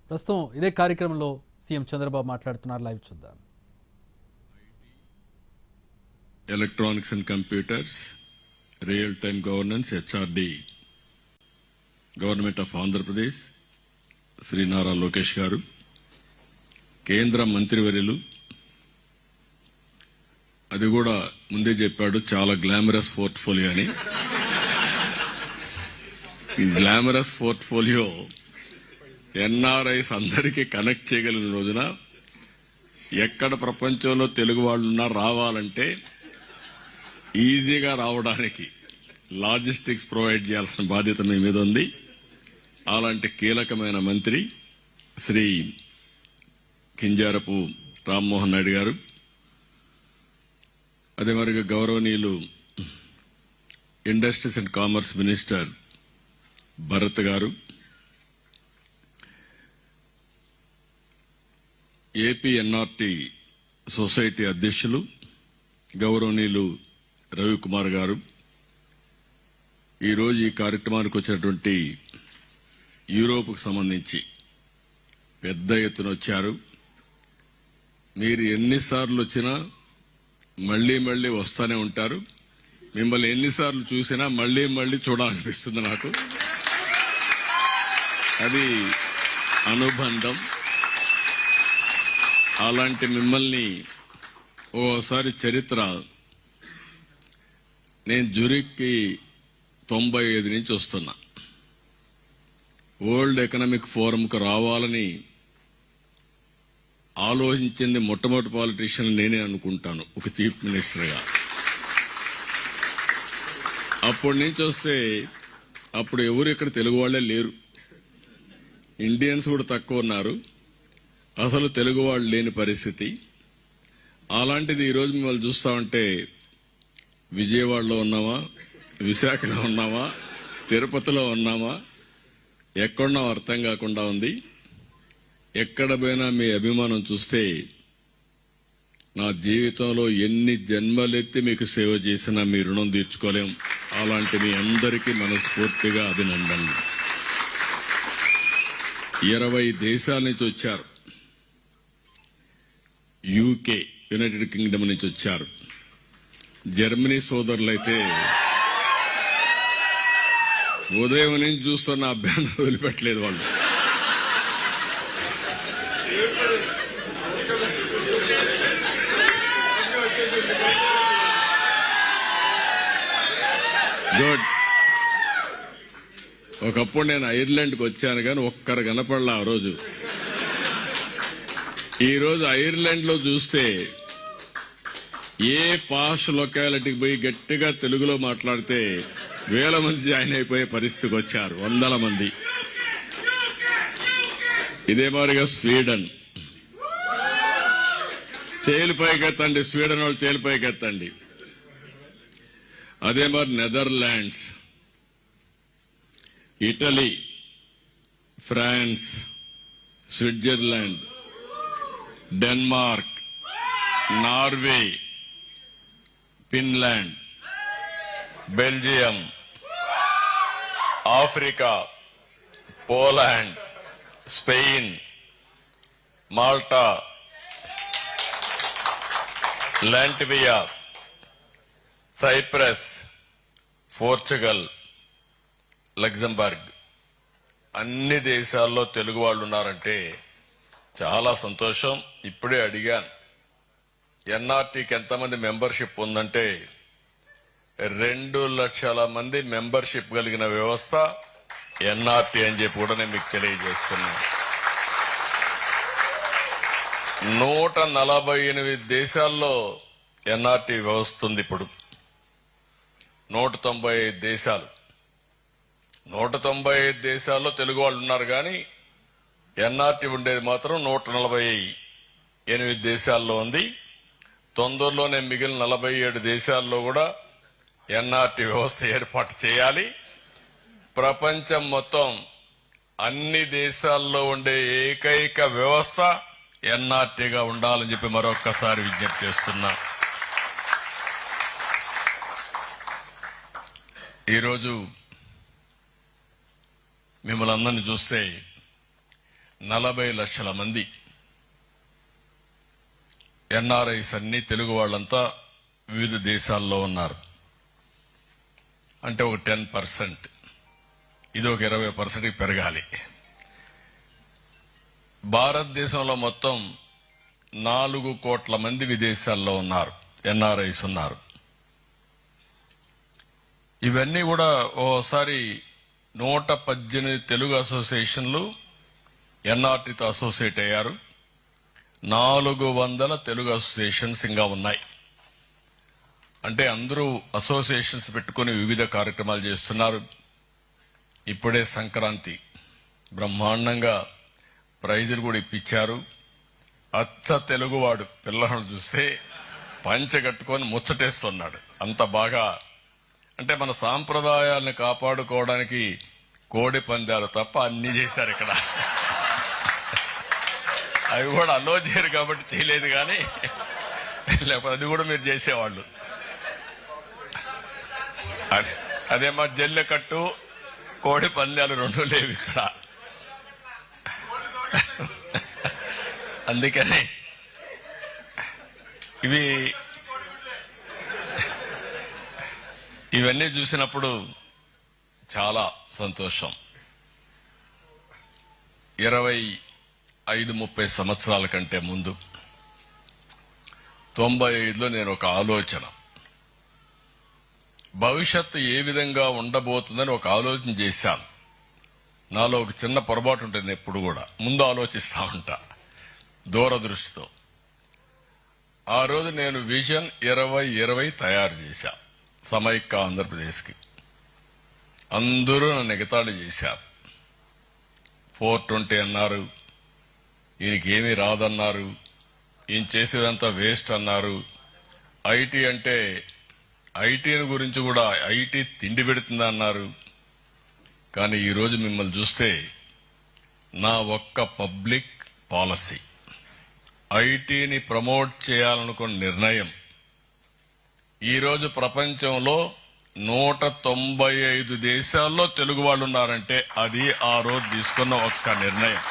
ప్రస్తుతం ఇదే కార్యక్రమంలో సీఎం చంద్రబాబు మాట్లాడుతున్నారు. లైవ్ చూద్దాం. Electronics and computers, real time governance, HRD, government of Andhra Pradesh Shri Nara Lokesh గారు, కేంద్ర మంత్రివర్యులు, అది కూడా ముందే చెప్పాడు చాలా గ్లామరస్ పోర్ట్ఫోలియో అని. ఈ గ్లామరస్ పోర్ట్ఫోలియో ఎన్ఆర్ఐస్ అందరికీ కనెక్ట్ చేయగలిగిన రోజున ఎక్కడ ప్రపంచంలో తెలుగు వాళ్ళున్నా రావాలంటే ఈజీగా రావడానికి లాజిస్టిక్స్ ప్రొవైడ్ చేయాల్సిన బాధ్యత మీ మీద ఉంది. అలాంటి కీలకమైన మంత్రి శ్రీ కింజారపు రామ్మోహన్ నాయుడు గారు, అదే మరిగా గౌరవనీయులు industries and commerce minister Bharat గారు, ఏపీ ఎన్ఆర్టీ సొసైటీ అధ్యక్షులు గౌరవనీయులు రవికుమార్ గారు, ఈరోజు ఈ కార్యక్రమానికి వచ్చినటువంటి యూరోప్కు సంబంధించి పెద్ద ఎత్తున వచ్చారు. మీరు ఎన్నిసార్లు వచ్చినా మళ్లీ మళ్లీ వస్తూనే ఉంటారు. మిమ్మల్ని ఎన్నిసార్లు చూసినా మళ్లీ మళ్లీ చూడాలనిపిస్తుంది నాకు. అది అనుబంధం. అలాంటి మిమ్మల్ని ఓసారి చరిత్ర, నేను జురిక్కి 95 నుంచి వస్తున్నా. వరల్డ్ ఎకనామిక్ ఫోరంకు రావాలని ఆలోచించింది మొట్టమొదటి పాలిటీషియన్ నేనే అనుకుంటాను, ఒక చీఫ్ మినిస్టర్గా. అప్పటి నుంచి వస్తే అప్పుడు ఎవరు ఇక్కడ తెలుగు వాళ్లే లేరు, ఇండియన్స్ కూడా తక్కువ ఉన్నారు, అసలు తెలుగు వాళ్ళు లేని పరిస్థితి. అలాంటిది ఈరోజు మిమ్మల్ని చూస్తా ఉంటే విజయవాడలో ఉన్నామా, విశాఖలో ఉన్నామా, తిరుపతిలో ఉన్నామా, ఎక్కడున్నాం అర్థం కాకుండా ఉంది. ఎక్కడ పోయినా మీ అభిమానం చూస్తే నా జీవితంలో ఎన్ని జన్మలెత్తి మీకు సేవ చేసినా మీ రుణం తీర్చుకోలేం. అలాంటి మీ అందరికీ మనస్ఫూర్తిగా అభినందనలు. 20 దేశాల నుంచి వచ్చారు. యూకే, యునైటెడ్ కింగ్డమ్ నుంచి వచ్చారు. జర్మనీ సోదరులైతే ఉదయం నుంచి చూస్తున్న అభ్యాసం వదిలిపెట్టలేదు వాళ్ళు. గుడ్. ఒకప్పుడు నేను ఐర్లాండ్కి వచ్చాను కానీ ఒక్కరు కనపడలా ఆ రోజు. ఈ రోజు ఐర్లాండ్ లో చూస్తే ఏ పాష్ లొకాలిటీకి పోయి గట్టిగా తెలుగులో మాట్లాడితే వేల మంది జాయిన్ అయిపోయే పరిస్థితికి వచ్చారు, వందల మంది. ఇదే మాదిరిగా స్వీడన్, చేలిపైకెత్తండి, స్వీడన్ వాళ్ళు చేలిపైకెత్తండి. అదే మరి Netherlands, Italy, France, Switzerland, Denmark, Norway, Finland, Belgium, Africa, Poland, Spain, Malta, Latvia, Cyprus, Portugal, Luxembourg, అన్ని దేశాల్లో తెలుగు వాళ్ళు ఉన్నారంటే చాలా సంతోషం. ఇప్పుడే అడిగాను, ఎన్ఆర్టీకి ఎంతమంది మెంబర్షిప్ ఉందంటే 2 లక్షల మంది మెంబర్షిప్ కలిగిన వ్యవస్థ ఎన్ఆర్టీ అని చెప్పి కూడా నేను మీకు తెలియజేస్తున్నాను. 148 దేశాల్లో ఎన్ఆర్టీ వ్యవస్థ ఉంది. ఇప్పుడు 195 దేశాలు, 195 దేశాల్లో తెలుగు వాళ్ళు ఉన్నారు. కానీ ఎన్ఆర్టీ ఉండేది మాత్రం 148 దేశాల్లో ఉంది. తొందరలోనే మిగిలిన 47 దేశాల్లో కూడా ఎన్ఆర్టీ వ్యవస్థ ఏర్పాటు చేయాలి. ప్రపంచం మొత్తం అన్ని దేశాల్లో ఉండే ఏకైక వ్యవస్థ ఎన్ఆర్టీగా ఉండాలని చెప్పి మరొక్కసారి విజ్ఞప్తి చేస్తున్నా. ఈరోజు మిమ్మల్ని అందరినీ చూస్తే 40 లక్షల మంది ఎన్ఆర్ఐస్ అన్ని తెలుగు వాళ్ళంతా వివిధ దేశాల్లో ఉన్నారు. అంటే ఒక 10%, ఇది ఒక 20% పెరగాలి. భారతదేశంలో మొత్తం 4 కోట్ల మంది విదేశాల్లో ఉన్నారు, ఎన్ఆర్ఐస్ ఉన్నారు. ఇవన్నీ కూడా ఓసారి 118 తెలుగు అసోసియేషన్లు ఎన్ఆర్టీతో అసోసియేట్ అయ్యారు. 400 తెలుగు అసోసియేషన్స్ ఇంకా ఉన్నాయి. అంటే అందరూ అసోసియేషన్స్ పెట్టుకుని వివిధ కార్యక్రమాలు చేస్తున్నారు. ఇప్పుడే సంక్రాంతి బ్రహ్మాండంగా ప్రైజులు కూడా ఇప్పించారు. అచ్చ తెలుగువాడు పిల్లలను చూస్తే పంచె కట్టుకొని ముచ్చటేస్తున్నాడు. అంత బాగా, అంటే మన సాంప్రదాయాలను కాపాడుకోవడానికి కోడి పందాలు తప్ప అన్ని చేశారు ఇక్కడ. అవి కూడా అలో చేయరు కాబట్టి చేయలేదు, కానీ లేకపోతే అది కూడా మీరు చేసేవాళ్ళు. అదే మా జల్లెకట్టు కోడి పందాలు 2 లేవు ఇక్కడ. అందుకని ఇవన్నీ చూసినప్పుడు చాలా సంతోషం. 25-30 సంవత్సరాల కంటే ముందు 95లో నేను ఒక ఆలోచన, భవిష్యత్తు ఏ విధంగా ఉండబోతుందని ఒక ఆలోచన చేశాను. నాలో ఒక చిన్న పొరపాటు ఉంటుంది, ఎప్పుడు కూడా ముందు ఆలోచిస్తా ఉంటా దూరదృష్టితో. ఆ రోజు నేను విజన్ 2020 తయారు చేశా సమైక్య ఆంధ్రప్రదేశ్కి. అందరూ నన్ను ఎగతాళి చేశారు. 420 అన్నారు, ఈయనకి ఏమీ రాదన్నారు, ఈయన చేసేదంతా వేస్ట్ అన్నారు. ఐటీ అంటే ఐటీని గురించి కూడా ఐటీ తిండి పెడుతుందన్నారు. కానీ ఈరోజు మిమ్మల్ని చూస్తే నా ఒక్క పబ్లిక్ పాలసీ, ఐటీని ప్రమోట్ చేయాలనుకున్న నిర్ణయం ఈరోజు ప్రపంచంలో 195 దేశాల్లో తెలుగు వాళ్ళు ఉన్నారంటే అది ఆ రోజు తీసుకున్న ఒక్క నిర్ణయం.